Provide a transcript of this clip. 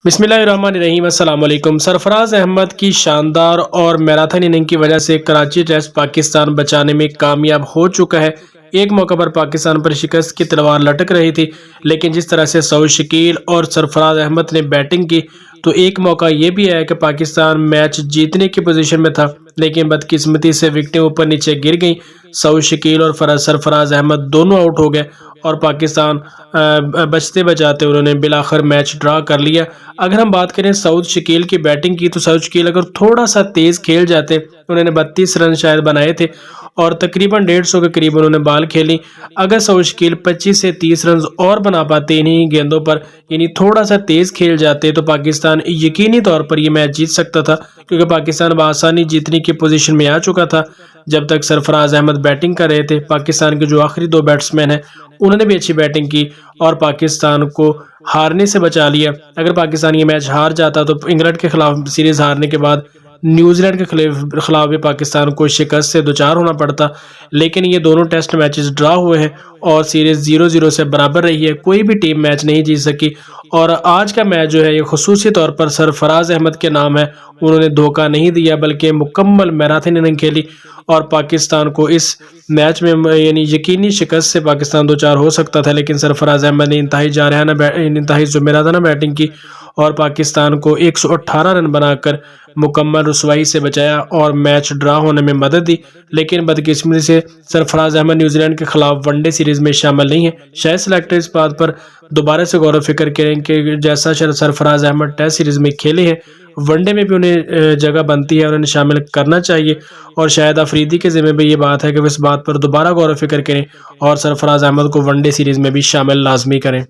بسم اللہ الرحمن الرحیم۔ السلام علیکم۔ سرفراز احمد کی شاندار اور میراتھن اننگ کی وجہ سے کراچی ٹیسٹ پاکستان بچانے میں کامیاب ہو چکا ہے۔ ایک موقع پر پاکستان پر شکست کی تلوار لٹک رہی تھی، لیکن جس طرح سے سعود شکیل اور سرفراز احمد نے بیٹنگ کی تو ایک موقع یہ بھی ہے کہ پاکستان میچ جیتنے کی پوزیشن میں تھا، لیکن بدقسمتی سے وکٹیں اوپر نیچے گر گئیں۔ سعود شکیل اور سرفراز احمد دونوں آؤٹ ہو گئے اور پاکستان بچتے بچاتے انہوں نے بالآخر میچ ڈرا کر لیا۔ اگر ہم بات کریں سعود شکیل کی بیٹنگ کی تو سعود شکیل اگر تھوڑا سا تیز کھیل جاتے، انہوں نے 32 رن شاید بنائے تھے اور تقریباً 150 کے قریب انہوں نے بال کھیلی۔ اگر سعود شکیل 25 سے 30 رنز اور بنا پاتے انہی گیندوں پر، یعنی تھوڑا سا تیز کھیل جاتے، تو پاکستان یقینی طور پر یہ میچ جیت سکتا تھا، کیونکہ پاکستان بآسانی جیتنے کی پوزیشن میں آ چکا تھا۔ جب تک سرفراز احمد بیٹنگ کر رہے تھے، پاکستان کے جو آخری دو بیٹسمین ہیں انہوں نے بھی اچھی بیٹنگ کی اور پاکستان کو ہارنے سے بچا لیا۔ اگر پاکستان یہ میچ ہار جاتا تو انگلینڈ کے خلاف سیریز ہارنے کے بعد نیوزی لینڈ کے خلاف بھی پاکستان کو شکست سے دوچار ہونا پڑتا، لیکن یہ دونوں ٹیسٹ میچز ڈرا ہوئے ہیں اور سیریز 0-0 سے برابر رہی ہے، کوئی بھی ٹیم میچ نہیں جیت سکی۔ اور آج کا میچ جو ہے یہ خصوصی طور پر سرفراز احمد کے نام ہے، انہوں نے دھوکہ نہیں دیا بلکہ مکمل میراتھن اننگ کھیلی اور پاکستان کو اس میچ میں یعنی یقینی شکست سے پاکستان دوچار ہو سکتا تھا، لیکن سرفراز احمد نے انتہائی ذمہ بیٹنگ کی اور پاکستان کو 118 رن بنا کر مکمل رسوائی سے بچایا اور میچ ڈرا ہونے میں مدد دی۔ لیکن بدقسمتی سے سرفراز احمد نیوزی لینڈ کے خلاف ون ڈے سیریز میں شامل نہیں ہے۔ شاید سلیکٹر اس بات پر دوبارہ سے غور و فکر کریں کہ جیسا سرفراز احمد ٹیسٹ سیریز میں کھیلے ہیں، ون ڈے میں بھی انہیں جگہ بنتی ہے اور انہیں شامل کرنا چاہیے، اور شاید افریدی کے ذمہ بھی یہ بات ہے کہ وہ اس بات پر دوبارہ غور و فکر کریں اور سرفراز احمد کو ون ڈے سیریز میں بھی شامل لازمی کریں۔